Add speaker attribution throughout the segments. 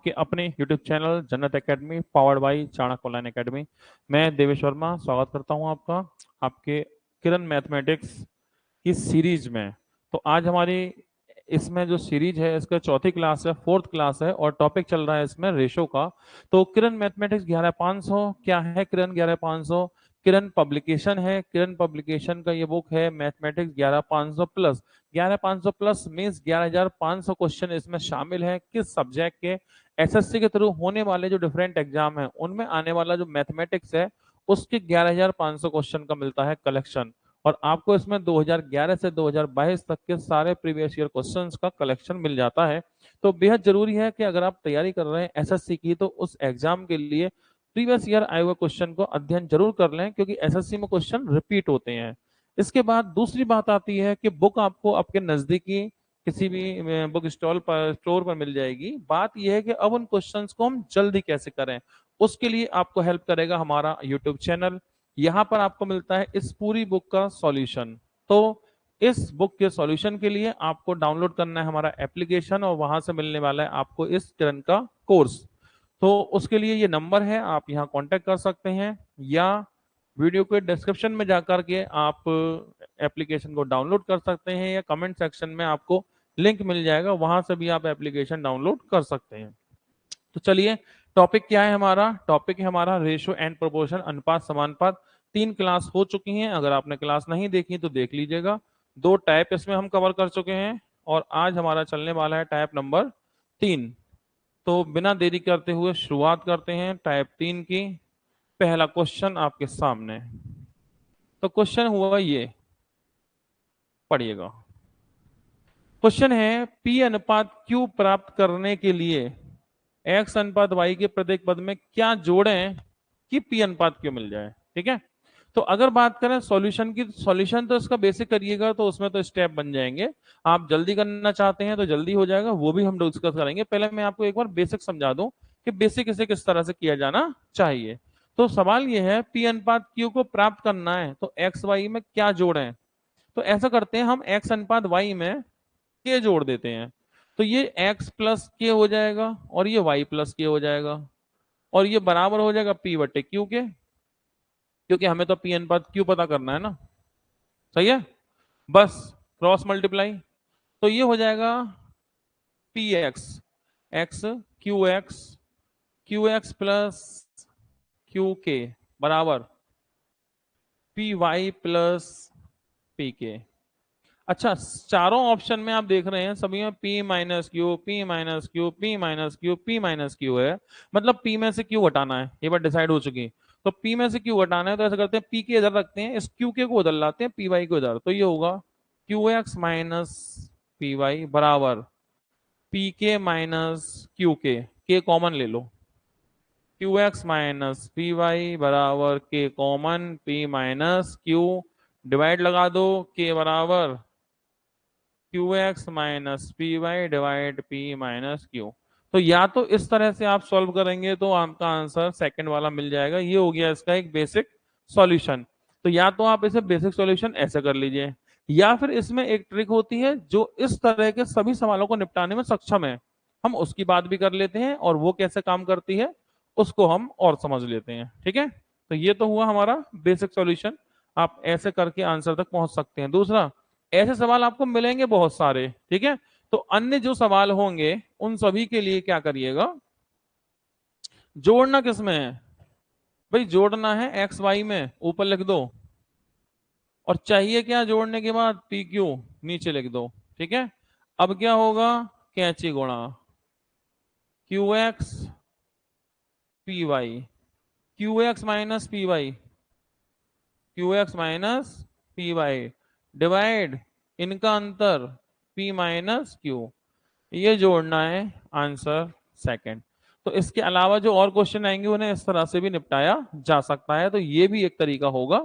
Speaker 1: आपके अपने YouTube channel जन्नत academy powered by Chanakya online academy. मैं देवेश वर्मा स्वागत करता हूं आपका आपके किरण मैथमेटिक्स की सीरीज में। तो आज हमारी इसमें जो सीरीज है इसका चौथी क्लास है, फोर्थ क्लास है और टॉपिक चल रहा है इसमें रेशो का। तो किरण मैथमेटिक्स 11500 क्या है? किरण 11500 किरण पब्लिकेशन है। किरण पब्लिकेशन का ये बुक है mathematics 11500 plus. 11500 plus means 11500 question इसमें शामिल है। किस सब्जेक्ट के? एसएससी के थ्रू होने वाले जो डिफरेंट एग्जाम है उनमें आने वाला जो मैथमेटिक्स है उसके 11500 क्वेश्चन का मिलता है कलेक्शन। और आपको इसमें 2011 से 2022 तक के सारे प्रीवियस ईयर क्वेश्चंस का कलेक्शन मिल जाता है। तो बेहद जरूरी है कि अगर आप तैयारी कर रहे हैं एसएससी की तो उस एग्जाम के लिए प्रीवियस ईयर आए हुए क्वेश्चन को अध्ययन जरूर कर लें, क्योंकि एसएससी में क्वेश्चन रिपीट होते हैं। इसके बाद दूसरी बात आती है कि बुक आपको आपके नजदीकी किसी भी बुक स्टोर पर मिल जाएगी। बात यह है कि अब उन क्वेश्चंस को हम जल्दी कैसे करें, उसके लिए आपको हेल्प करेगा हमारा यूट्यूब चैनल। यहाँ पर आपको मिलता है इस पूरी बुक का सॉल्यूशन। तो इस बुक के सॉल्यूशन के लिए आपको डाउनलोड करना है हमारा एप्लीकेशन और वहां से मिलने वाला है आपको इस किरण का कोर्स। तो उसके लिए ये नंबर है, आप यहाँ कांटेक्ट कर सकते हैं या वीडियो के डिस्क्रिप्शन में जाकर के आप एप्लीकेशन को डाउनलोड कर सकते हैं, या कमेंट सेक्शन में आपको लिंक मिल जाएगा, वहां से भी आप एप्लीकेशन डाउनलोड कर सकते हैं। तो चलिए, टॉपिक क्या है हमारा? टॉपिक है हमारा रेशो एंड प्रोपोर्शन, अनुपात समानुपात। 3 क्लास हो चुकी हैं, अगर आपने क्लास नहीं देखी तो देख लीजिएगा। 2 टाइप इसमें हम कवर कर चुके हैं और आज हमारा चलने वाला है टाइप नंबर 3। तो बिना देरी करते हुए शुरुआत करते हैं टाइप 3 की। पहला क्वेश्चन आपके सामने। तो क्वेश्चन हुआ ये, पढ़िएगा। क्वेश्चन है P अनुपात Q प्राप्त करने के लिए X अनुपात Y के प्रत्येक पद में क्या जोड़ें कि P अनुपात Q मिल जाए। ठीक है, तो अगर बात करें सॉल्यूशन की, सॉल्यूशन तो इसका बेसिक करिएगा तो उसमें तो स्टेप बन जाएंगे। आप जल्दी करना चाहते हैं तो जल्दी हो जाएगा, वो भी हम डिस्कस करेंगे। पहले मैं आपको एक बार बेसिक समझा दूं कि बेसिक इसे किस तरह से किया जाना चाहिए। तो सवाल यह है P अनुपात Q को प्राप्त करना है तो एक्स वाई में क्या जोड़ें। तो ऐसा करते हैं, हम एक्स अनुपात वाई में के जोड़ देते हैं। तो ये x प्लस के हो जाएगा और ये y प्लस के हो जाएगा और ये बराबर हो जाएगा p बटे क्यू के, क्योंकि हमें तो p अनुपात q पता करना है ना। सही है, बस क्रॉस मल्टीप्लाई। तो ये हो जाएगा P x x Q x plus Q के बराबर पी वाई प्लस पी के। अच्छा, चारों ऑप्शन में आप देख रहे हैं सभी में P minus Q, P minus Q, P minus Q, P minus Q है। मतलब P में से Q हटाना है, ये बात डिसाइड हो चुकी। तो P में से Q हटाना है तो ऐसा करते हैं P के इधर रखते हैं, इस Q के को उधर लाते हैं, Py को इधर। तो ये होगा Q X minus P Y बराबर पी के माइनस क्यू के कॉमन ले लो। Q X minus P Y बराबर के common P minus Q, divide लगा दो, के बराबर Q X minus P Y divide P minus Q. तो या तो इस तरह से आप सॉल्व करेंगे तो आपका आंसर सेकंड वाला मिल जाएगा। ये हो गया इसका एक बेसिक सॉल्यूशन। तो या तो आप इसे बेसिक सॉल्यूशन ऐसे कर लीजिए, या फिर इसमें एक ट्रिक होती है जो इस तरह के सभी सवालों को निपटाने में सक्षम है, हम उसकी बात भी कर लेते हैं और वो कैसे काम करती है उसको हम और समझ लेते हैं। ठीक है, तो ये तो हुआ हमारा बेसिक सॉल्यूशन। आप ऐसे करके आंसर तक पहुंच सकते हैं। दूसरा, ऐसे सवाल आपको मिलेंगे बहुत सारे। ठीक है, तो अन्य जो सवाल होंगे उन सभी के लिए क्या करिएगा, जोड़ना किसमें है भाई? जोड़ना है एक्स वाई में, ऊपर लिख दो। और चाहिए क्या जोड़ने के बाद? पी क्यू, नीचे लिख दो। ठीक है, अब क्या होगा? कैंची गुणा Q X P Y, Q X minus P Y, Q X minus P Y divide इनका अंतर P माइनस क्यू, ये जोड़ना है आंसर सेकंड। तो इसके अलावा जो और क्वेश्चन आएंगे उन्हें इस तरह से भी निपटाया जा सकता है, तो ये भी एक तरीका होगा,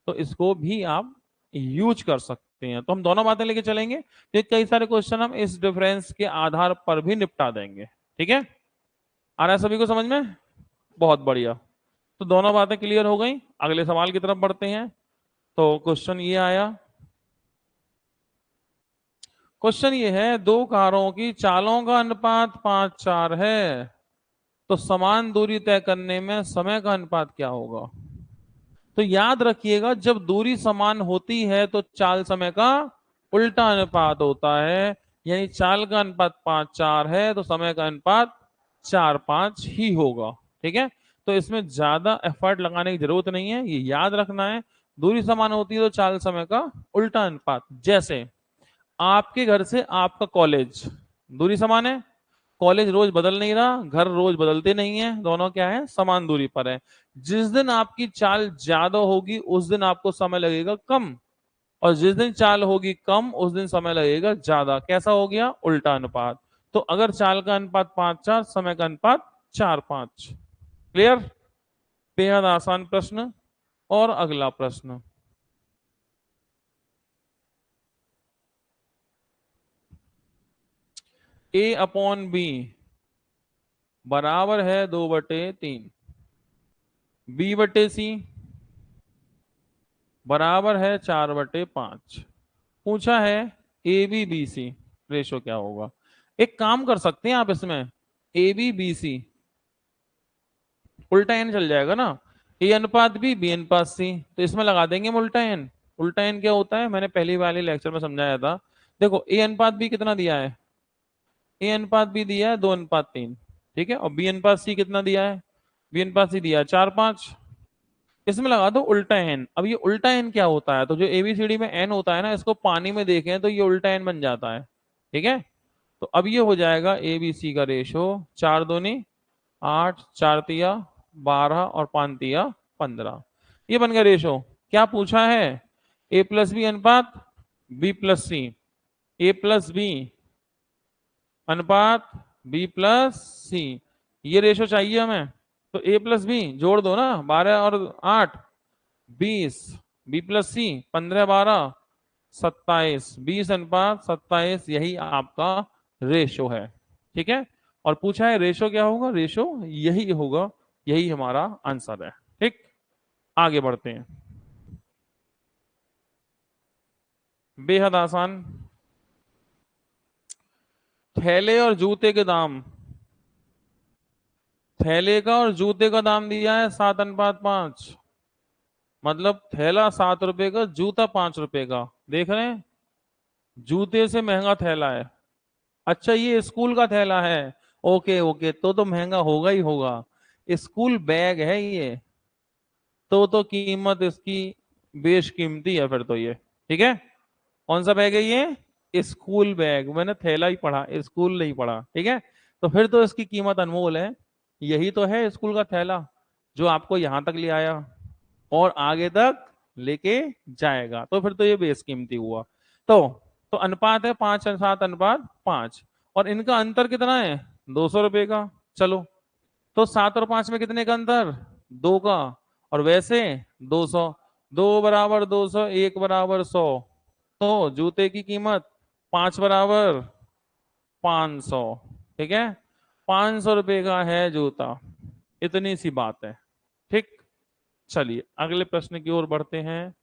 Speaker 1: तो इसको भी आप यूज कर सकते हैं। तो हम दोनों बातें लेके चलेंगे, तो कई सारे क्वेश्चन हम इस डिफरेंस के आधार पर भी निपटा देंगे। ठीक है, आ रहा है सभी को समझ में? बहुत बढ़िया। तो दोनों बातें क्लियर हो गई, अगले सवाल की तरफ बढ़ते हैं। तो क्वेश्चन ये आया, क्वेश्चन ये है, दो कारों की चालों का अनुपात 5:4 है। तो समान दूरी तय करने में समय का अनुपात क्या होगा? तो याद रखिएगा, जब दूरी समान होती है तो चाल समय का उल्टा अनुपात होता है। यानी चाल का अनुपात 5:4 है तो समय का अनुपात 4:5 ही होगा। ठीक है, तो इसमें ज्यादा एफर्ट लगाने की जरूरत नहीं है, ये याद रखना है। दूरी समान होती है तो चाल समय का उल्टा अनुपात। जैसे आपके घर से आपका कॉलेज, दूरी समान है, कॉलेज रोज बदल नहीं रहा, घर रोज बदलते नहीं है, दोनों क्या है, समान दूरी पर है। जिस दिन आपकी चाल ज्यादा होगी उस दिन आपको समय लगेगा कम, और जिस दिन चाल होगी कम उस दिन समय लगेगा ज्यादा। कैसा हो गया? उल्टा अनुपात। तो अगर चाल का अनुपात 5:4, समय का अनुपात 4:5। क्लियर? बेहद आसान प्रश्न। और अगला प्रश्न, A/B बराबर है 2/3, B/C बराबर है 4/5। पूछा है AB/BC रेशो क्या होगा। एक काम कर सकते हैं आप इसमें, AB/BC उल्टा एन चल जाएगा ना, A/B B/C, तो इसमें लगा देंगे हम उल्टा एन। उल्टा एन क्या होता है, मैंने पहली वाले लेक्चर में समझाया था। देखो A/B कितना दिया है, A/B दिया है 2:3। ठीक है, और B/C कितना दिया है, B/C दिया है 4:5। इसमें लगा दो उल्टा एन। अब ये उल्टा एन क्या होता है, तो जो ABCD में एन होता है ना, इसको पानी में देखें तो ये उल्टा एन बन जाता है। ठीक है, तो अब ये हो जाएगा ABC का रेशो 4×2 = 8, 4×3 = 12 और 5×3 = 15। ये बन गया रेशो। क्या पूछा है? A+B अनुपात B+C, A+B अनुपात B+C, ये रेशो चाहिए हमें। तो A+B जोड़ दो ना, 12 और 8 20, B+C 15 12 27, 20:27, यही आपका रेशो है। ठीक है, और पूछा है रेशो क्या होगा, रेशो यही होगा, यही हमारा आंसर है। ठीक, आगे बढ़ते हैं। बेहद आसान, थैले और जूते के दाम, थैले का और जूते का दाम दिया है 7:5। मतलब थैला 7 रुपए का, जूता 5 रुपए का। देख रहे हैं, जूते से महंगा थैला है। अच्छा ये स्कूल का थैला है, ओके ओके, तो महंगा होगा ही होगा। स्कूल बैग है ये, तो कीमत इसकी बेशकीमती है फिर तो ये। ठीक है, कौन सा बैग है ये? School bag. मैंने थैला ही पढ़ा, स्कूल नहीं पढ़ा। ठीक है, तो फिर तो इसकी कीमत अनमोल है। यही तो है स्कूल का थैला, जो आपको यहां तक ले आया और आगे तक लेके जाएगा, तो फिर तो ये बेशकीमती हुआ। तो अनुपात है 5:7:5, और इनका अंतर कितना है, 200 रुपए का। चलो, तो 7 और 5 में कितने का अंतर, 2 का, और वैसे 200। 2 = 200, 1 = 100। तो जूते की कीमत 5 = 500। ठीक है, 500 रुपए का है जूता, इतनी सी बात है। ठीक, चलिए अगले प्रश्न की ओर बढ़ते हैं।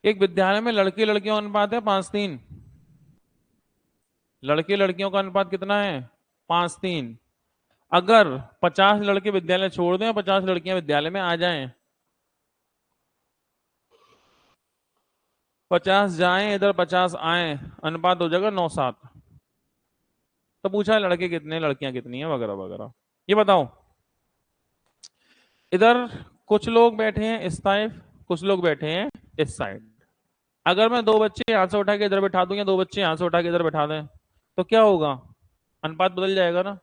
Speaker 1: एक विद्यालय में लड़के लड़कियों का अनुपात है 5:3। लड़के लड़कियों का अनुपात कितना है, 5:3। अगर 50 लड़के विद्यालय छोड़ दें और 50 लड़कियां विद्यालय में आ जाएं, 50 जाएं इधर 50 आए, अनुपात हो जाएगा 9:7। तो पूछा है लड़के कितने लड़कियां कितनी है वगैरह वगैरह। ये बताओ, इधर कुछ लोग बैठे हैं इस साइड, कुछ लोग बैठे हैं इस साइड। अगर मैं दो बच्चे यहाँ से उठा के इधर बैठा दूं या दो बच्चे यहाँ से उठा के इधर बैठा दें, तो क्या होगा, अनुपात बदल जाएगा ना,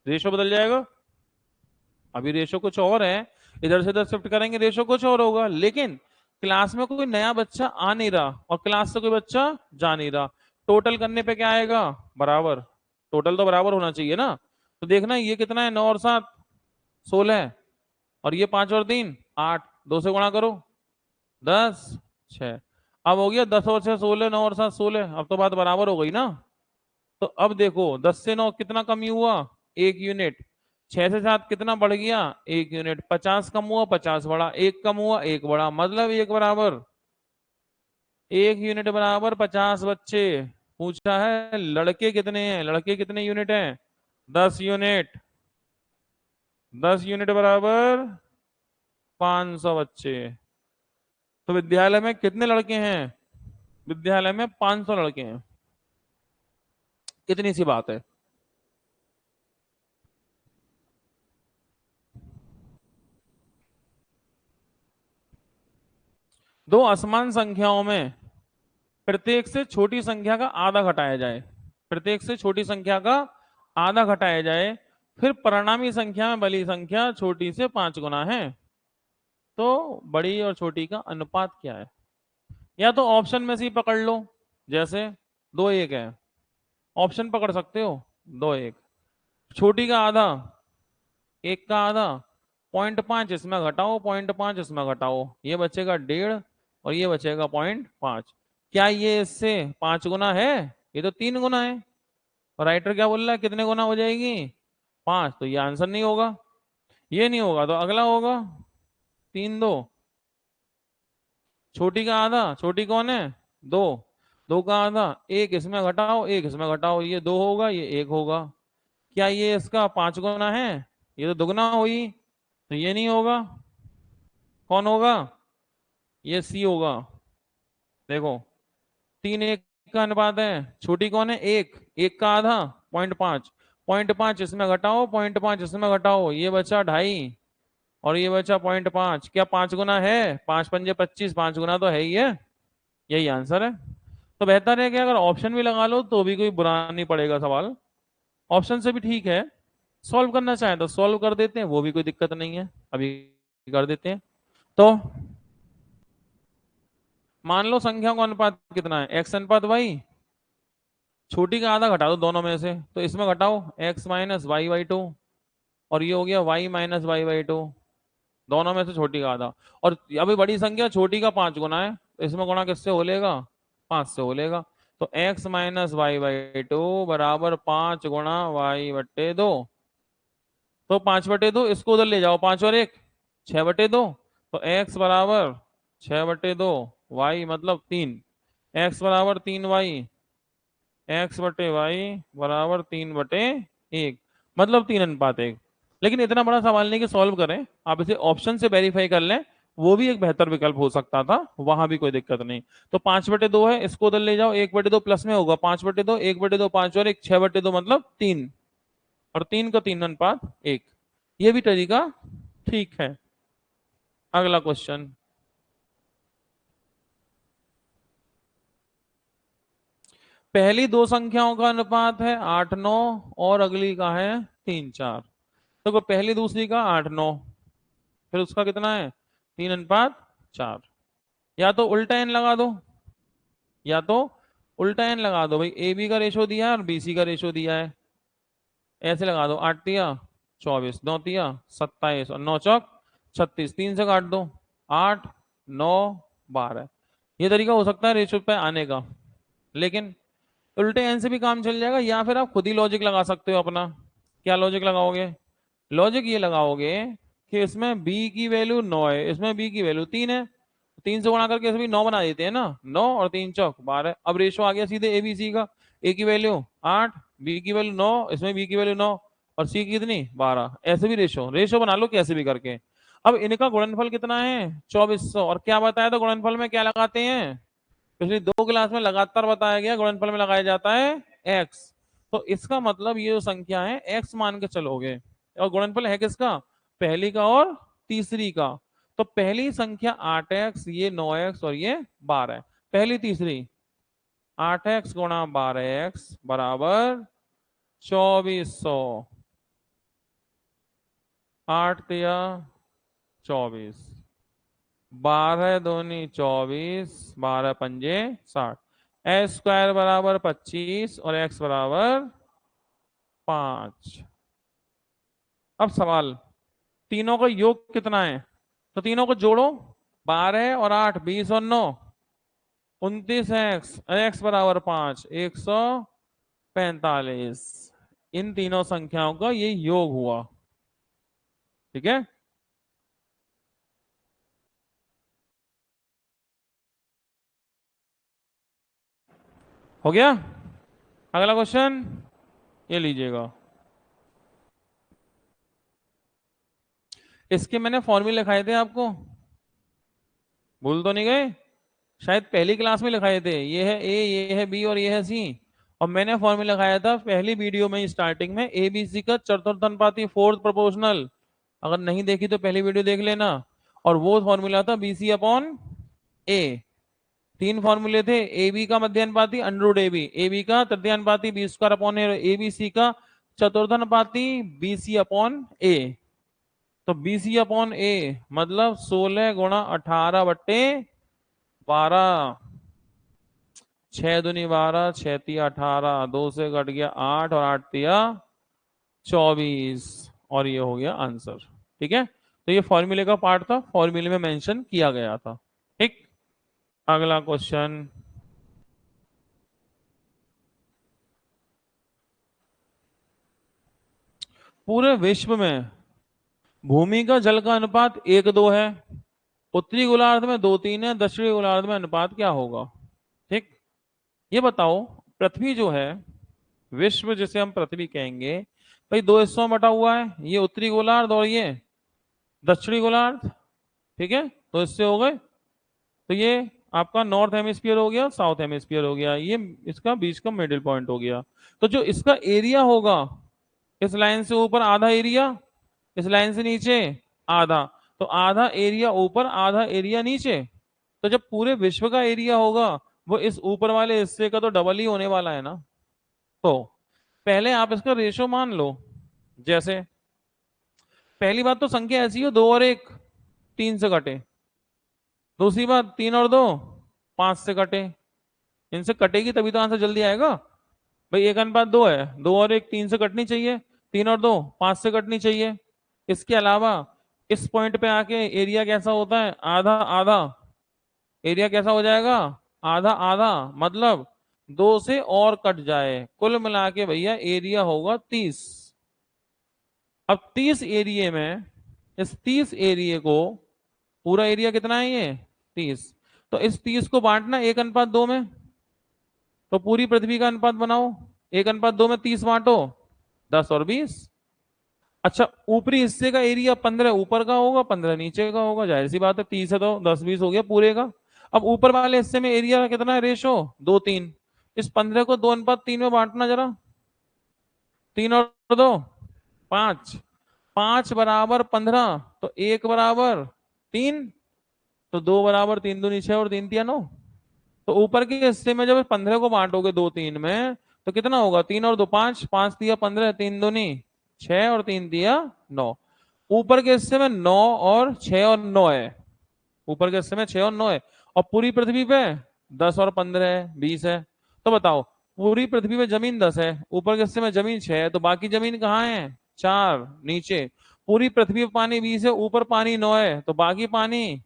Speaker 1: रेशो बदल जाएगा। अभी रेशो कुछ और है, इधर से इधर शिफ्ट करेंगे रेशो कुछ और होगा। लेकिन क्लास में कोई नया बच्चा आ नहीं रहा और क्लास से कोई बच्चा जा नहीं रहा, टोटल करने पे क्या आएगा, बराबर। टोटल तो बराबर होना चाहिए ना। तो देखना ये कितना है, 9 और 7 16, और ये 5 और 3 8, 2 से गुणा करो, 10 6। अब हो गया 10 और 6 16, 9 और 7 16, अब तो बात बराबर हो गई ना। तो अब देखो 10 से 9 कितना कमी हुआ, 1 यूनिट। 6 से 7 कितना बढ़ गया, 1 यूनिट। 50 कम हुआ, 50 बढ़ा, 1 कम हुआ, 1 बढ़ा, मतलब 1 बराबर। एक यूनिट बराबर 50 बच्चे। पूछा है लड़के कितने हैं, लड़के कितने यूनिट हैं? 10 यूनिट। 10 यूनिट बराबर 500 बच्चे। तो विद्यालय में कितने लड़के हैं? विद्यालय में 500 लड़के हैं। इतनी सी बात है। दो असमान संख्याओं में प्रत्येक से छोटी संख्या का आधा घटाया जाए। प्रत्येक से छोटी संख्या का आधा घटाया जाए, फिर परिणामी संख्या में बड़ी संख्या छोटी से 5 गुना है, तो बड़ी और छोटी का अनुपात क्या है? या तो ऑप्शन में से ही पकड़ लो, जैसे 2 1 है, ऑप्शन पकड़ सकते हो। 2 1, छोटी का आधा, 1 का आधा, 0.5 इसमें घटाओ, 0.5 इसमें घटाओ, ये बचेगा 1.5 और ये बचेगा 0.5। क्या ये इससे 5 गुना है? ये तो 3 गुना है। और राइटर क्या बोल रहा है, कितने गुना हो जाएगी? 5। तो ये आंसर नहीं होगा। ये नहीं होगा तो अगला होगा। 3 2, छोटी का आधा, छोटी कौन है? 2। 2 का आधा, 1 इसमें घटाओ, 1 इसमें घटाओ, ये 2 होगा, ये 1 होगा। क्या ये इसका 5 गुना है? ये तो दुगना हुई, तो ये नहीं होगा। कौन होगा? ये सी होगा। देखो, 3 1 का अनुपात है। छोटी कौन है? 1। 1 का आधा, 0.5। 0.5 इसमें घटाओ, 0.5 इसमें घटाओ, ये बचा 2.5 और ये बचा 0.5। क्या 5 गुना है? 5 5 25, 5 गुना तो है ही है। यही आंसर है। तो बेहतर है कि अगर ऑप्शन भी लगा लो तो भी कोई बुरा नहीं पड़ेगा सवाल। ऑप्शन से भी ठीक है। सॉल्व करना चाहे तो सॉल्व कर देते हैं, वो भी कोई दिक्कत नहीं है, अभी कर देते हैं। तो मान लो संख्या का अनुपात कितना है? एक्स अनुपात वाई। छोटी का आधा घटा दो दोनों में से, तो इसमें घटाओ x - y/2, और ये हो गया y - y/2। दोनों में से छोटी का आधा। और अभी बड़ी संख्या छोटी का 5 गुना है, तो इसमें गुणा किससे हो लेगा? 5 से हो लेगा। तो x - y/2 बराबर 5 गुणा y/2। तो 5/2 इसको उधर ले जाओ, 5 और 1 6/2। तो x बराबर 6/2, y मतलब 3। x बराबर 3y, x/y बराबर 3/1, मतलब 3:1। लेकिन इतना बड़ा सवाल नहीं कि सॉल्व करें, आप इसे ऑप्शन से वेरीफाई कर लें, वो भी एक बेहतर विकल्प हो सकता था, वहां भी कोई दिक्कत नहीं। तो 5/2 है, इसको उधर ले जाओ, 1/2 प्लस में होगा 5/2, 1/2 5 और 1 6/2 मतलब 3, और 3 का 3:1। ये भी तरीका ठीक है। अगला क्वेश्चन। पहली दो संख्याओं का अनुपात है 8 9, और अगली का है 3 4। तो पहली दूसरी का 8 9, फिर उसका कितना है? 3:4। या तो उल्टा एन लगा दो, या तो उल्टा एन लगा दो। भाई ए बी का रेशो दिया है और बी सी का रेशो दिया है, ऐसे लगा दो। 8 तिया 24, 9 तिया 27 और 9 चौक 36, 3 से काट दो। 8 9 12। ये तरीका हो सकता है रेशो पे आने का, लेकिन उल्टे एन से भी काम चल जाएगा, या फिर आप खुद ही लॉजिक लगा सकते हो अपना। क्या लॉजिक लगाओगे? लॉजिक ये लगाओगे कि इसमें बी की वैल्यू 9 है, इसमें बी की वैल्यू 3 है, 3 से गुणा करके इसमें 9 बना देते हैं ना। 9 और 3 चौक 12। अब रेशो आ गया सीधे ए बी सी का। ए की वैल्यू 8, बी की वैल्यू 9, इसमें बी की वैल्यू 9 और सी की कितनी 12। ऐसे भी रेशो रेशो बना लो कैसे भी करके। अब इनका गुणनफल कितना है? 2400। और क्या बताया था गुणनफल में क्या लगाते हैं? पिछली 2 क्लास में लगातार बताया गया गुणनफल में लगाया जाता है एक्स। तो इसका मतलब ये जो संख्या है एक्स मान के चलोगे, और गुणनफल है किसका? पहली का और तीसरी का। तो पहली संख्या 8x, ये 9x और ये 12। पहली तीसरी 8x गुणा 12x बराबर 2400। 8 तिया 24, 12 दूनी 24, 12 पंजे 60। एक्स स्क्वायर बराबर 25 और एक्स बराबर 5। अब सवाल, तीनों का योग कितना है? तो तीनों को जोड़ो। 12 और 8 20 और 9 29x, एक्स बराबर 5 145। इन तीनों संख्याओं का ये योग हुआ। ठीक है। हो गया। अगला क्वेश्चन ये लीजिएगा। इसके मैंने फॉर्मूले लिखाए थे आपको, भूल तो नहीं गए? शायद पहली क्लास में लिखाए थे। ये है ए, ये है बी और ये है सी। और मैंने फॉर्मूला लगाया था पहली वीडियो में स्टार्टिंग में, ए बी सी का चतुर्थानुपाती फोर्थ प्रोपोर्शनल। अगर नहीं देखी तो पहली वीडियो देख लेना। और वो फॉर्मूला था बी सी अपॉन ए। तीन फॉर्मूले थे, ए बी का मध्यानुपाती अंडर ए बी का तृतीयानुपाती B square upon A B C का चतुर्थानुपाती बी सी अपॉन ए। तो बी सी अपॉन ए मतलब 16 × 18/12। 6 दूनी 12, 6 × 3 = 18, 2 से कट गया 8 और 8 × 3 = 24। और ये हो गया आंसर। ठीक है, तो ये फॉर्मूले का पार्ट था, फॉर्मूले में मेंशन किया गया था। ठीक, अगला क्वेश्चन। पूरे विश्व में भूमि का जल का अनुपात 1:2 है। उत्तरी गोलार्ध में 2:3 है, दक्षिणी गोलार्ध में अनुपात क्या होगा? ठीक, ये बताओ। पृथ्वी जो है, विश्व जिसे हम पृथ्वी कहेंगे, भाई दो हिस्सों में बटा हुआ है, ये उत्तरी गोलार्ध और ये दक्षिणी गोलार्ध। ठीक है, तो इससे हो गए। तो ये आपका नॉर्थ हेमिस्फीयर हो गया, साउथ हेमिस्फीयर हो गया, ये इसका बीच का मिडिल पॉइंट हो गया। तो जो इसका एरिया होगा, इस लाइन से ऊपर आधा एरिया, इस लाइन से नीचे आधा, तो आधा एरिया ऊपर आधा एरिया नीचे। तो जब पूरे विश्व का एरिया होगा, वो इस ऊपर वाले हिस्से का तो डबल ही होने वाला है ना। तो पहले आप इसका रेशो मान लो। जैसे पहली बात तो संख्या ऐसी हो, 2 और 1 3 से कटे। दूसरी बात 3 और 2 5 से कटे। इनसे कटेगी तभी तो आंसर जल्दी आएगा। भाई 1:2 है, 2 और 1 3 से कटनी चाहिए, 3 और 2 5 से कटनी चाहिए। इसके अलावा इस पॉइंट पे आके एरिया कैसा होता है, आधा आधा। एरिया कैसा हो जाएगा, आधा आधा, मतलब 2 से और कट जाए, कुल मिला के भैया एरिया होगा 30। अब 30 एरिया में, इस 30 एरिया को, पूरा एरिया कितना है ये 30, तो इस 30 को बांटना 1:2 में। तो पूरी पृथ्वी का अनुपात बनाओ, 1:2 में 30 बांटो, 10 और 20। अच्छा, ऊपरी हिस्से का एरिया 15 ऊपर का होगा, 15 नीचे का होगा, जाहिर सी बात है, 30 है तो 10 20 हो गया पूरे का। अब ऊपर वाले हिस्से में एरिया कितना है, रेशो 2:3। इस 15 को 2:3 में बांटना जरा, 3 और 2 5, 5 = 15, तो 1 = 3, तो 2 = 3 दूनी 6 और 3 × 3 = 9। तो ऊपर के हिस्से में जब 15 को बांटोगे 2 3 में, तो कितना होगा, 3 और 2 5, 5 × 3 = 15, 3 दूनी 6 और 3 × 3 = 9। ऊपर के हिस्से में 9 और 6 और 9 है, ऊपर के हिस्से में 6 और 9 है। और पूरी पृथ्वी पे 10 और 15 है, 20 है। तो बताओ, पूरी पृथ्वी में जमीन 10 है, ऊपर के हिस्से में जमीन 6 है, तो बाकी जमीन कहाँ है, 4 नीचे। पूरी पृथ्वी पे पानी 20 है, ऊपर पानी 9 है, तो बाकी पानी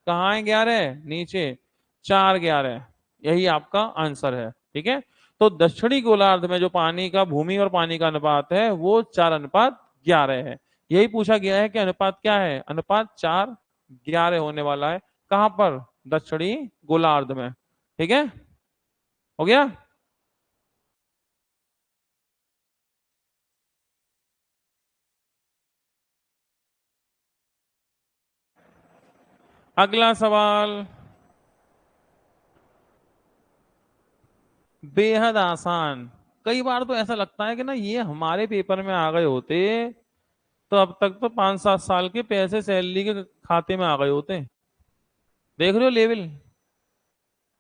Speaker 1: कहाँ है, 11 नीचे, 4 11। यही आपका आंसर है। ठीक है, तो दक्षिणी गोलार्ध में जो पानी का, भूमि और पानी का अनुपात है वो 4:11 है। यही पूछा गया है कि अनुपात क्या है, अनुपात 4:11 होने वाला है। कहां पर, दक्षिणी गोलार्ध में। ठीक है, हो गया। अगला सवाल बेहद आसान। कई बार तो ऐसा लगता है कि ना ये हमारे पेपर में आ गए होते तो अब तक तो 5 7 साल के पैसे सैलरी के खाते में आ गए होते। देख रहे हो लेवल।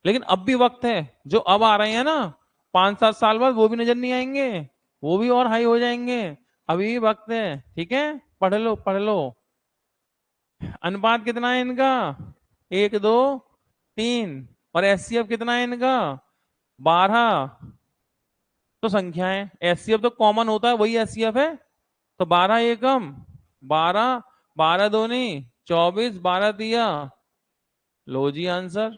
Speaker 1: लेकिन अब भी वक्त है, जो अब आ रहे हैं ना, 5 7 साल बाद वो भी नजर नहीं आएंगे, वो भी और हाई हो जाएंगे। अभी भी वक्त है। ठीक है, पढ़ लो पढ़ लो। अनुपात कितना है इनका, 1 2 3। और एचसीएफ कितना है इनका, 12। तो संख्याएं, एचसीएफ तो कॉमन होता है, वही एचसीएफ है। तो 12 एकम 12, 12 दूनी 24, 12 दिया, लो जी आंसर।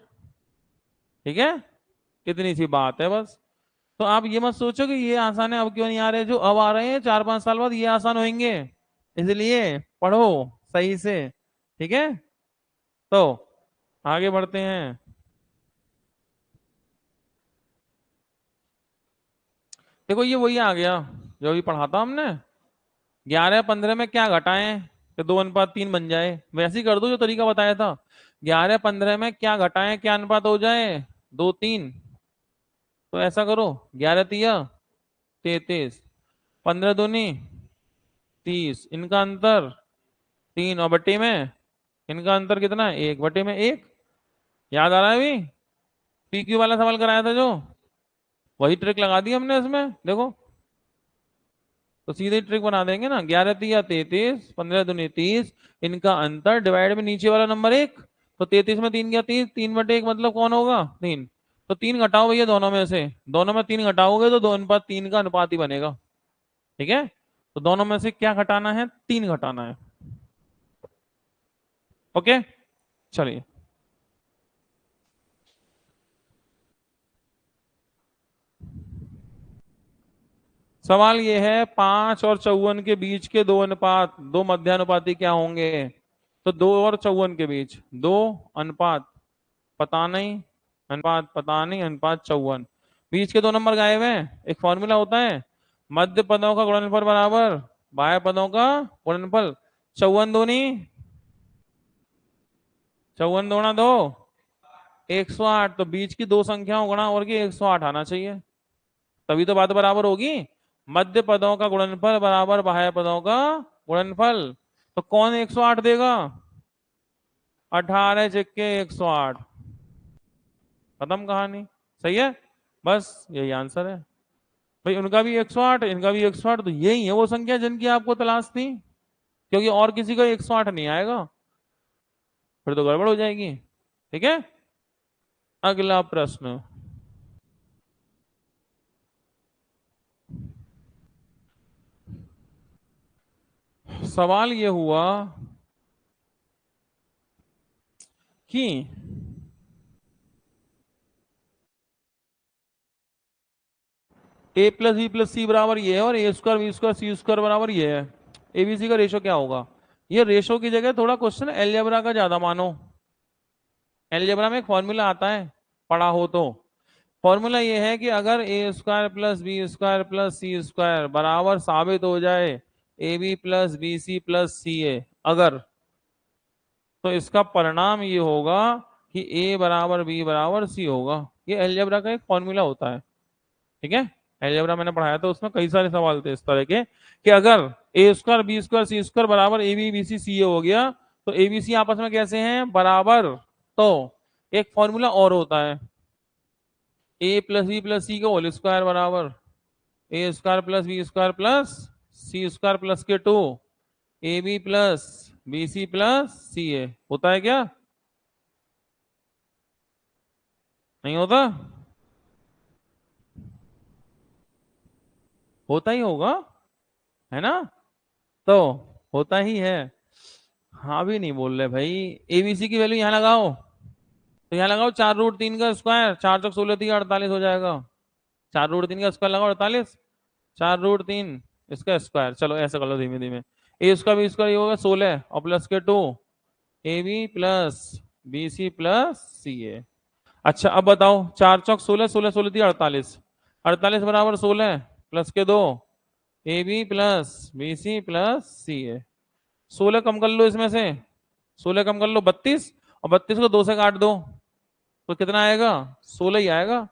Speaker 1: ठीक है, कितनी सी बात है बस। तो आप ये मत सोचो कि ये आसान है अब क्यों नहीं आ रहे, जो अब आ रहे हैं 4 5 साल बाद ये आसान होंगे। इसलिए पढ़ो सही से। ठीक है, तो आगे बढ़ते हैं। देखो ये वही आ गया जो अभी पढ़ा था हमने। 11 15 में क्या घटाएं कि 2:3 बन जाए, वैसे ही कर दो जो तरीका बताया था। 11 15 में क्या घटाएं क्या अनुपात हो जाए, 2 3। तो ऐसा करो, 11 तिया 33, 15 दूनी 30, इनका अंतर 3 और बटे में इनका अंतर कितना, 1/1। याद आ रहा है अभी पीक्यू वाला सवाल कराया था जो, वही ट्रिक लगा दी हमने इसमें देखो। तो सीधे ट्रिक बना देंगे ना, 11 तिया 33, 15 दूनी 30, इनका अंतर डिवाइड में नीचे वाला नंबर 1। तो 33 में 3 गया 3, 3/1 मतलब कौन होगा 3। तो 3 घटाओ भैया दोनों में से, दोनों में 3 घटाओगे तो 2:3 का अनुपात ही बनेगा। ठीक है, तो दोनों में से क्या घटाना है, 3 घटाना है। ओके चलिए। सवाल ये है 5 और 54 के बीच के दो अनुपात, दो मध्यानुपाती क्या होंगे। तो 2 और 54 के बीच दो अनुपात पता नहीं, अनुपात पता नहीं, अनुपात 54, बीच के दो नंबर गायब हैं। एक फॉर्मूला होता है, मध्य पदों का गुणनफल बराबर बाह्य पदों का गुणनफल। 54 दूनी 54 दूना 2, 108। तो बीच की दो संख्याओं गुणा और के 108 आना चाहिए, तभी तो बात बराबर होगी। मध्य पदों का गुणनफल बराबर बाह्य पदों का गुणनफल। तो कौन 108 देगा, 18 × 108। खत्म कहानी, सही है, बस यही आंसर है। भाई उनका भी 108 इनका भी 108, तो यही है वो संख्या जिनकी आपको तलाश थी, क्योंकि और किसी का 108 नहीं आएगा, फिर तो गड़बड़ हो जाएगी। ठीक है, अगला प्रश्न। सवाल ये हुआ कि a प्लस बी प्लस सी बराबर ये है और a² b² c² बराबर ये है, एबीसी का रेशो क्या होगा। ये रेशो की जगह थोड़ा क्वेश्चन एलजेब्रा का ज्यादा मानो। एलजेब्रा में एक फॉर्मूला आता है, पढ़ा हो तो। फॉर्मूला ये है कि अगर a² + b² + c² बराबर साबित हो जाए ab + bc + ca, अगर, तो इसका परिणाम ये होगा कि a बराबर b बराबर c होगा। ये एलजेब्रा का एक फॉर्मूला होता है। ठीक है, एलजेब्रा मैंने पढ़ाया था, उसमें कई सारे सवाल थे इस तरह के कि अगर a² b² c² बराबर ab bc ca हो गया, तो abc आपस में कैसे हैं, बराबर। तो एक फॉर्मूला और होता है, a + b + c का होल स्क्वायर बराबर a² + b² + c² + के 2, ab + bc + ca। होता है क्या, नहीं होता, होता ही होगा, है ना। तो होता ही है। हाँ भी नहीं बोल रहे भाई, एबीसी की वैल्यू यहाँ लगाओ, तो यहाँ लगाओ 4√3 का स्क्वायर, 4×16 = 48 हो जाएगा। 4√3 का स्क्वायर लगाओ 48, 4√3 इसका स्क्वायर। चलो ऐसा कर लो धीमे धीमे, a² b² ये होगा 16 और प्लस के 2, ab + bc + ca। अच्छा अब बताओ, 4×16, 16 16 48, 48 = 16 प्लस के 2, ab + bc + ca। 16 कम कर लो इसमें से, 16 कम कर लो 32, और 32 को 2 से काट दो तो कितना आएगा, 16 ही आएगा।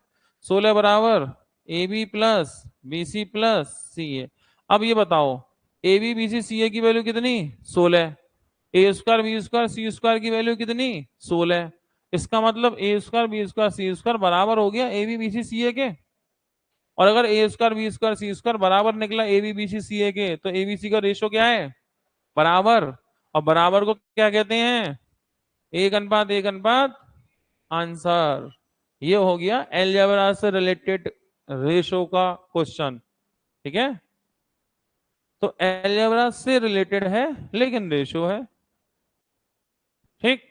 Speaker 1: 16 बराबर A B plus B C plus C A. अब ये बताओ, ए बी बी सी सी ए की वैल्यू कितनी, 16। a² b² c² की वैल्यू कितनी, 16। इसका मतलब a²b² c² बराबर हो गया ए बी बी सी सी ए के। और अगर a²b² c² बराबर निकला ए बी बी सी सी ए के, तो ए बी सी का रेशो क्या है, बराबर। और बराबर को क्या कहते हैं, 1:1। आंसर ये हो गया अलजेब्रा से रिलेटेड रेशो का क्वेश्चन। ठीक है, तो अलजेब्रा से रिलेटेड है लेकिन रेशो है। ठीक,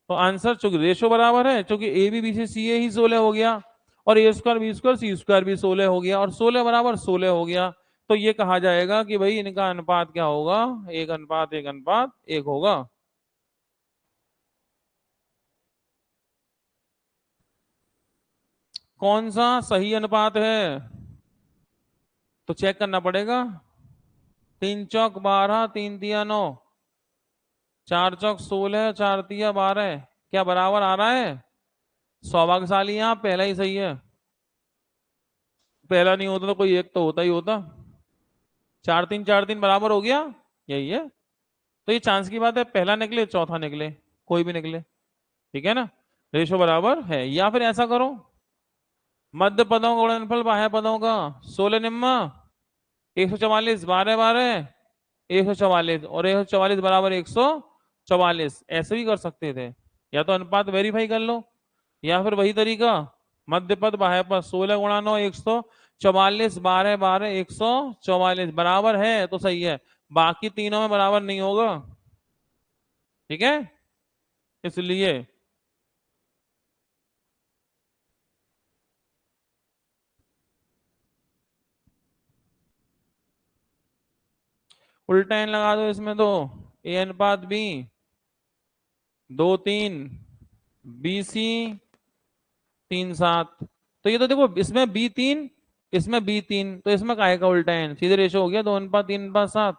Speaker 1: तो आंसर चूंकि रेशो बराबर है, चूंकि ए बी बी सी सी ए ही 16 हो गया, और a²b² c² भी 16 हो गया, और 16 बराबर 16 हो गया, तो ये कहा जाएगा कि भाई इनका अनुपात क्या होगा, 1:1 होगा। कौन सा सही अनुपात है, तो चेक करना पड़ेगा। 3 चौक 12, 3 तिया 9, 4 चौक 16, 4 तिया 12, क्या बराबर आ रहा है? सौभाग्यशाली यहाँ पहला ही सही है। पहला नहीं होता तो कोई एक तो होता ही होता। 4 3 बराबर हो गया, यही है। तो ये चांस की बात है, पहला निकले चौथा निकले, कोई भी निकले, ठीक है ना। रेशो बराबर है। या फिर ऐसा करो, मध्य पदों का गुणनफल बाह्य पदों का 16 निम्मा 144, 12 12 144, और 144 बराबर 144, ऐसे भी कर सकते थे। या तो अनुपात वेरीफाई कर लो, या फिर वही तरीका, मध्य पद बाह्य पद 16 गुणा 9 144, 12 12 144 बराबर है तो सही है। बाकी तीनों में बराबर नहीं होगा, ठीक है, इसलिए उल्टा एन लगा दो इसमें। तो ए अनुपात बी 2 3, बी सी 3 7। तो ये तो देखो, इसमें बी 3, इसमें बी 3, तो इसमें काहे का उल्टा एन, सीधे रेशो हो गया 2 अनुपात 3 अनुपात 7।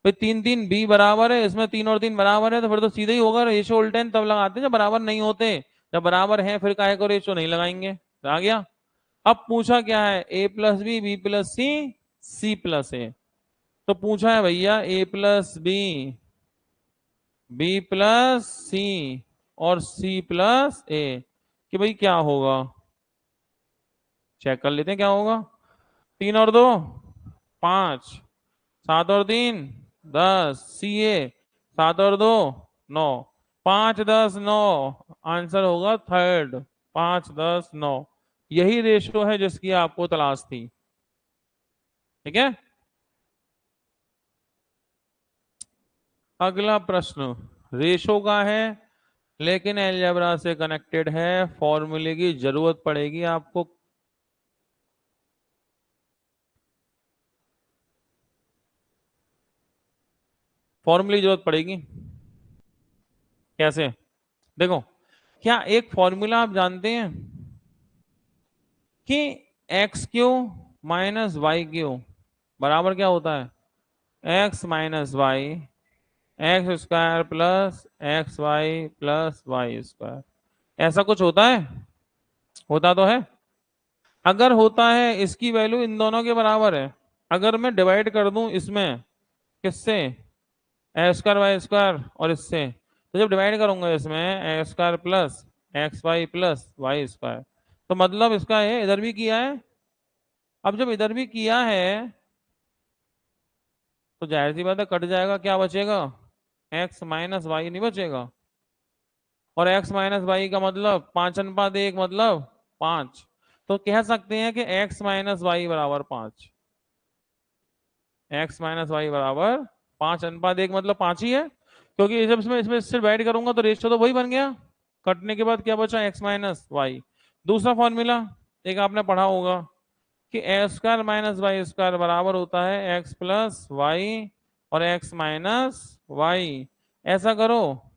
Speaker 1: भाई 3 3 बी बराबर है, इसमें 3 और 3 बराबर है, तो फिर तो सीधे ही होगा। रेशो उल्टा एन तब लगाते हैं जब बराबर नहीं होते, जब बराबर है फिर काहे को रेशो नहीं लगाएंगे। आ गया। अब पूछा क्या है, ए प्लस बी प्लस सी, सी प्लस ए। तो पूछा है भैया ए प्लस बी प्लस सी और सी प्लस ए, कि भाई क्या होगा, चेक कर लेते हैं क्या होगा। 3 और 2 5, 7 और 3 10, सी ए 7 और 2 9, 5 10 9, आंसर होगा थर्ड, 5 10 9। यही रेशो है जिसकी आपको तलाश थी, ठीक है। अगला प्रश्न रेशो का है, लेकिन अलजेब्रा से कनेक्टेड है, फॉर्मूले की जरूरत पड़ेगी आपको। फॉर्मूले की जरूरत पड़ेगी, कैसे? देखो, क्या एक फॉर्मूला आप जानते हैं कि X cube minus Y cube बराबर क्या होता है, X minus Y X square plus X Y plus Y square, ऐसा कुछ होता है? होता तो है। अगर होता है, इसकी वैल्यू इन दोनों के बराबर है। अगर मैं डिवाइड कर दूं इसमें, किससे, ए स्क्वायर वाई स्क्वायर और इससे, तो जब डिवाइड करूंगा इसमें A square plus X Y plus Y square, तो मतलब इसका है इधर भी किया है। अब जब इधर भी किया है तो जाहिर सी बात है कट जाएगा, क्या बचेगा, एक्स माइनस वाई नहीं बचेगा। और एक्स माइनस वाई का मतलब 5 अनुपात 1 मतलब 5। तो कह सकते हैं कि एक्स माइनस वाई बराबर 5, एक्स माइनस वाई बराबर 5 अनुपात 1 मतलब 5 ही है, क्योंकि जब इसमें इससे डिवाइड करूंगा तो रेशियो तो वही बन गया। कटने के बाद क्या बचा, एक्स माइनस वाई। दूसरा फॉर्मूला एक आपने पढ़ा होगा कि ए स्क्वायर माइनस वाई स्क्वायर बराबर होता है एक्स प्लस वाई और एक्स माइनस वाई। ऐसा करो,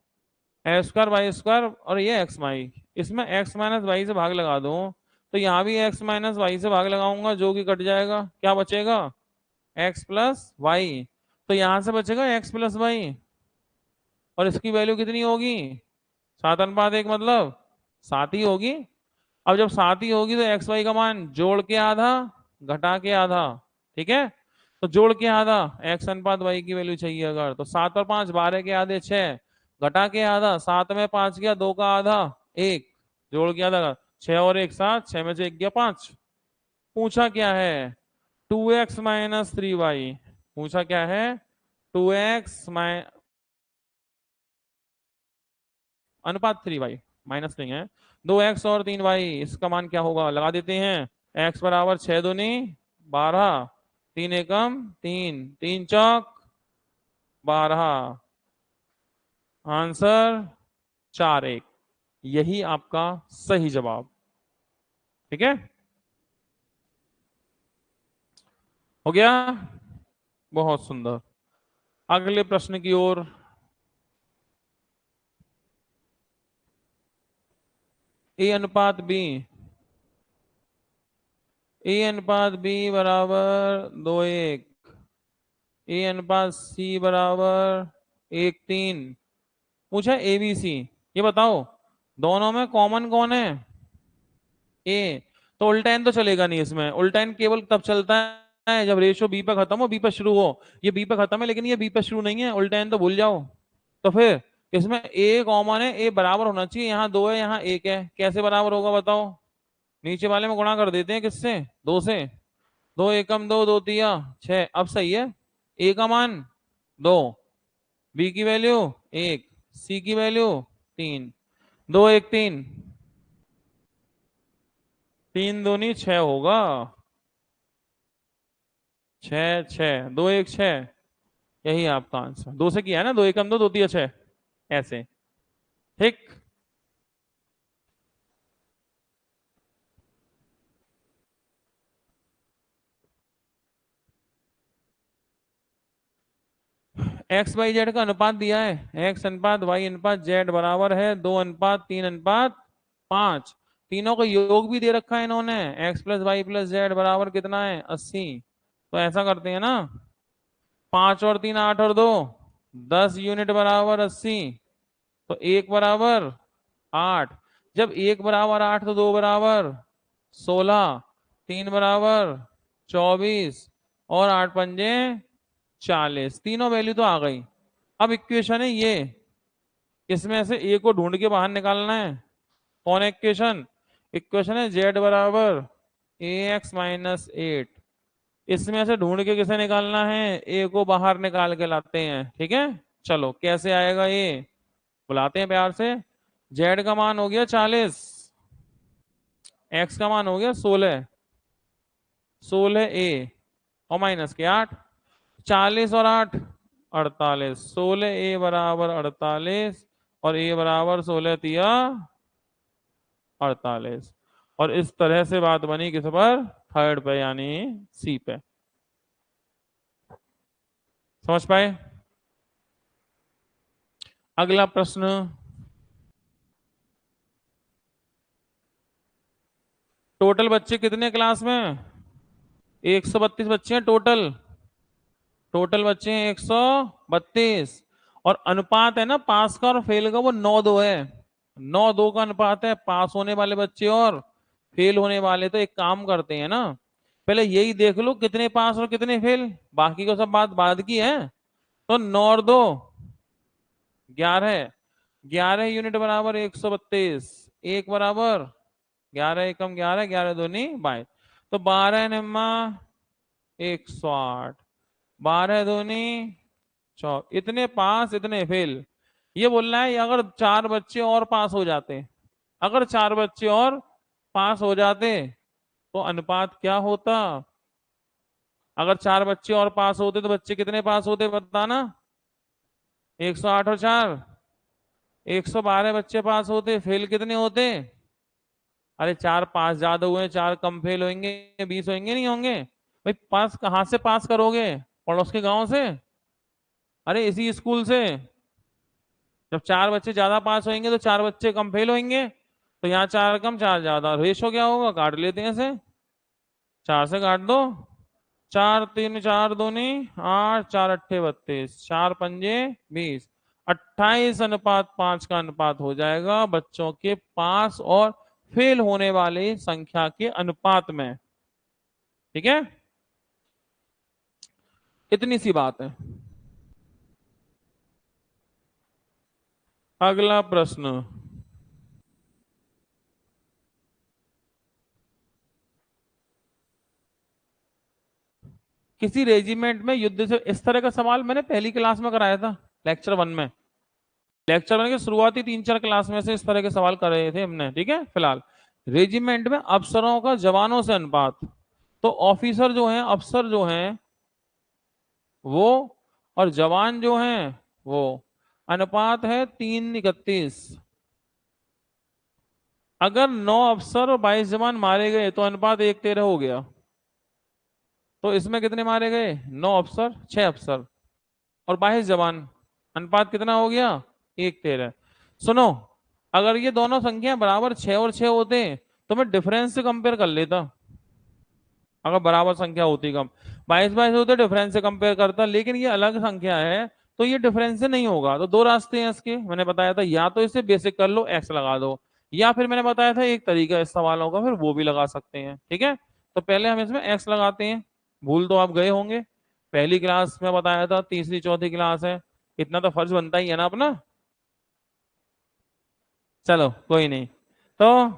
Speaker 1: ए स्क्वायर वाई स्क्वायर और ये एक्स वाई, इसमें एक्स माइनस वाई से भाग लगा दो, तो यहाँ भी एक्स माइनस वाई से भाग लगाऊंगा, जो कि कट जाएगा, क्या बचेगा, एक्स प्लस वाई। तो यहां से बचेगा एक्स प्लस वाई, और इसकी वैल्यू कितनी होगी, 7 अनुपात 1 मतलब 7 ही होगी। अब जब 7 ही होगी तो एक्स वाई का मान जोड़ के आधा घटा के आधा, ठीक है। तो जोड़ के आधा, एक्स अनुपात वाई की वैल्यू चाहिए अगर, तो 7 और 5 12 के आधे 6, घटा के आधा 7 में 5 गया 2 का आधा 1, जोड़ के आधा 6 और 1 7, 6 में से 1 गया 5। पूछा क्या है, 2x माइनस 3y। पूछा क्या है, 2x अनुपात 3y, माइनस नहीं है, 2x और 3y, इसका मान क्या होगा, लगा देते हैं। x बराबर 6 दूनी 12, 3 एकम 3, 3 चौक 12, आंसर 4 1, यही आपका सही जवाब, ठीक है। हो गया, बहुत सुंदर। अगले प्रश्न की ओर। ए अनुपात बी, ए अनुपात बी बराबर 2:1, ए अनुपात सी बराबर 1:3। पूछा ABC। ये बताओ दोनों में कॉमन कौन है? ए। तो उल्टा एन तो चलेगा नहीं इसमें, उल्टा एन केवल तब चलता है जब रेशो बी पे खत्म हो बी पे शुरू हो। ये बी पे खत्म है लेकिन ये बी पे शुरू नहीं है, उल्टा एन तो भूल जाओ। तो फिर इसमें ए कॉमन है, ए बराबर होना चाहिए, यहाँ 2 है यहाँ 1 है, कैसे बराबर होगा बताओ? नीचे वाले में गुणा कर देते हैं, किससे? 2 से। 2 एकम 2, 2 तिया 6। अब सही है। ए का मान 2, बी की वैल्यू 1, सी की वैल्यू 3। 2 1 3, 3 दूनी 6 होगा। 6 6, 2 1 6। यही है आपका आंसर। 2 से किया है ना, 2 एकम 2, 2 तिया 6, ऐसे। ठीक। एक्स वाई जेड का अनुपात दिया है, एक्स अनुपात वाई अनुपात जेड बराबर है 2:3:5। तीनों का योग भी दे रखा है इन्होंने, X plus Y plus Z बराबर कितना है? 80। तो ऐसा करते हैं ना, 5 और 3 8 और 2 10 यूनिट बराबर 80। तो 1 बराबर 8। जब 1 बराबर 8 तो 2 बराबर 16, 3 बराबर 24 और 8 पंजे 40। तीनों वैल्यू तो आ गई। अब इक्वेशन है ये, इसमें से ए को ढूंढ के बाहर निकालना है। कौन है इक्वेशन? इक्वेशन है जेड बराबर AX-8। इसमें से ढूंढ के किसे निकालना है? ए को बाहर निकाल के लाते हैं। ठीक है, चलो कैसे आएगा ये, बुलाते हैं प्यार से। जेड का मान हो गया 40, एक्स का मान हो गया 16, 16A और माइनस के 8। 40 और 8 48, 16A बराबर 48 और ए बराबर 16 तिया 48। और इस तरह से बात बनी किस पर? थर्ड पे, यानी सी पे। समझ पाए? अगला प्रश्न, टोटल बच्चे कितने क्लास में? 132 बच्चे हैं टोटल। टोटल बच्चे हैं 132। और अनुपात है ना पास का और फेल का, वो 9:2 है। 9:2 का अनुपात है, पास होने वाले बच्चे और फेल होने वाले। तो एक काम करते हैं ना, पहले यही देख लो कितने पास और कितने फेल, बाकी को सब बात बाद की है। तो 9 और 2 11, 11 यूनिट बराबर 132। एक बराबर 11 एकम 11, 11 दूनी 22। तो 12 निम्मा 108, 12 दूनी 100। इतने पास इतने फेल। ये बोल रहा है अगर 4 बच्चे और पास हो जाते, अगर 4 बच्चे और पास हो जाते तो अनुपात क्या होता? अगर 4 बच्चे और पास होते तो बच्चे कितने पास होते बताना? 108 और 4 112 बच्चे पास होते, फेल कितने होते? अरे 4 पास ज्यादा हुए, 4 कम फेल होंगे, 20 होंगे नहीं होंगे? भाई पास कहाँ से पास करोगे? पड़ोस के गांव से? अरे इसी स्कूल से। जब 4 बच्चे ज्यादा पास होंगे तो 4 बच्चे कम फेल होंगे। तो यहाँ 4 कम 4 ज्यादा, रेशो क्या होगा? काट लेते हैं इसे, 4 से काट दो। 4 3 4 दूनी 8, 4 अट्ठे 32, 4 पंजे 20। 28:5 का अनुपात हो जाएगा बच्चों के पास और फेल होने वाले संख्या के अनुपात में। ठीक है, इतनी सी बात है। अगला प्रश्न, किसी रेजिमेंट में युद्ध से, इस तरह का सवाल मैंने पहली क्लास में कराया था, लेक्चर 1 में। लेक्चर 1 के शुरुआती 3 4 क्लास में से इस तरह के सवाल कर रहे थे हमने। ठीक है, फिलहाल रेजिमेंट में अफसरों का जवानों से अनुपात। तो ऑफिसर जो हैं, अफसर जो हैं वो, और जवान जो हैं वो, अनुपात है 3:31। अगर 9 अफसर और 22 जवान मारे गए तो अनुपात 1:13 हो गया। तो इसमें कितने मारे गए? 9 अफसर 6 अफसर और 22 जवान, अनुपात कितना हो गया? 1:13। सुनो, अगर ये दोनों संख्या बराबर 6 और 6 होते तो मैं डिफरेंस से कंपेयर कर लेता। अगर बराबर संख्या होती कम, 22 होते डिफरेंस से कंपेयर करता, लेकिन ये अलग संख्या है तो ये डिफरेंस से नहीं होगा। तो दो रास्ते हैं इसके, मैंने बताया था, या तो इसे बेसिक कर लो, एक्स लगा दो, या फिर मैंने बताया था एक तरीका इस सवालों का, फिर वो भी लगा सकते हैं। ठीक है, तो पहले हम इसमें एक्स लगाते हैं। भूल तो आप गए होंगे, पहली क्लास में बताया था, तीसरी चौथी क्लास है, इतना तो फर्ज बनता ही है ना अपना। चलो कोई नहीं। तो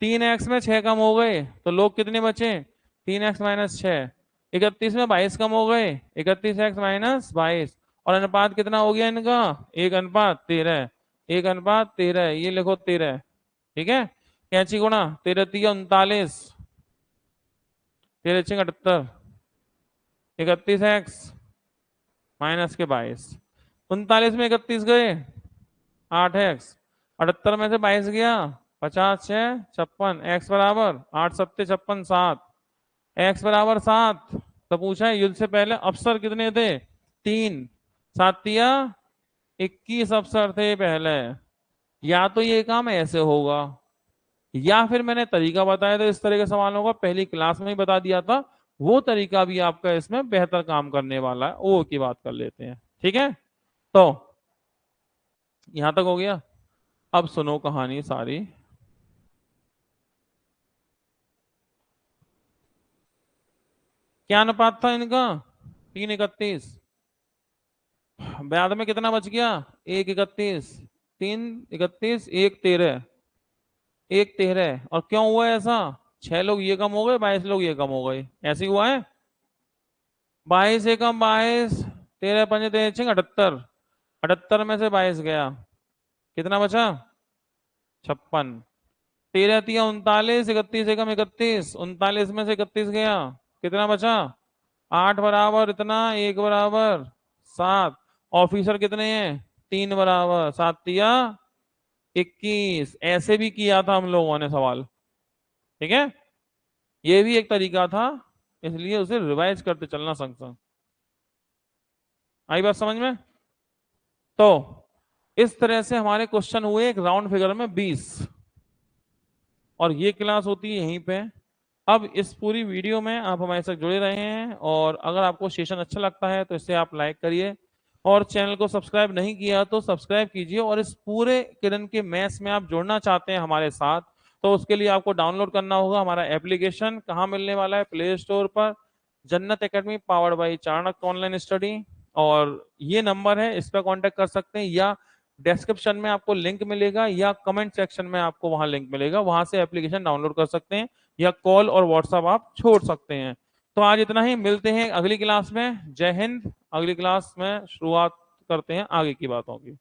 Speaker 1: 3x में 6 कम हो गए तो लोग कितने बचे, 3x-6। 31 में 22 कम हो गए, 31x-22। और अनुपात कितना हो गया इनका, 1:13। 1:13, ये लिखो 13। ठीक है, कैंची गुणा 13×3 = 39, 13×6 = 78, 31x-22। 39 में 31 गए, 8x। 78 में से 22 गया, 50×6 = 56। एक्स बराबर 8×7 = 56, 7। एक्स बराबर 7। तो पूछा है युद्ध से पहले अफसर कितने थे, 3। 7 × 21 अफसर थे पहले। या तो ये काम ऐसे होगा, या फिर मैंने तरीका बताया था इस तरह के सवालों का, पहली क्लास में ही बता दिया था, वो तरीका भी आपका इसमें बेहतर काम करने वाला है, वो की बात कर लेते हैं। ठीक है, तो यहां तक हो गया। अब सुनो कहानी सारी। क्या अनुपात था इनका, 3:31। बाद में कितना बच गया, 1:31। 3:31, 1:13। 1:13। और क्यों हुआ ऐसा, 6 लोग ये कम हो गए, 22 लोग ये कम हो गए, ऐसे ही हुआ है। 22 एकम 22, 13×5 = 78। 78 में से 22 गया, कितना बचा, 56। 13×3 = 39, 31 एकम 31, 39 में से 31 गया, कितना बचा, 8 बराबर इतना, 1 बराबर 7। ऑफिसर कितने हैं, 3 बराबर 7×3 = 21। ऐसे भी किया था हम लोगों ने सवाल। ठीक है, ये भी एक तरीका था, इसलिए उसे रिवाइज करते चलना संग संग। आई बात समझ में। तो इस तरह से हमारे क्वेश्चन हुए एक राउंड फिगर में 20, और ये क्लास होती है यहीं पे। अब इस पूरी वीडियो में आप हमारे साथ जुड़े रहे हैं, और अगर आपको सेशन अच्छा लगता है तो इसे आप लाइक करिए, और चैनल को सब्सक्राइब नहीं किया तो सब्सक्राइब कीजिए। और इस पूरे किरण के मैथ्स में आप जुड़ना चाहते हैं हमारे साथ, तो उसके लिए आपको डाउनलोड करना होगा हमारा एप्लीकेशन। कहाँ मिलने वाला है, प्ले स्टोर पर, जन्नत academy powered by Chanakya online study. और ये नंबर है, इस पर कांटेक्ट कर सकते हैं, या डिस्क्रिप्शन में आपको लिंक मिलेगा, या कमेंट सेक्शन में आपको वहां लिंक मिलेगा, वहां से एप्लीकेशन डाउनलोड कर सकते हैं, या कॉल और व्हाट्सएप आप छोड़ सकते हैं। तो आज इतना ही, मिलते हैं अगली क्लास में। जय हिंद। अगली क्लास में शुरुआत करते हैं आगे की बातों की।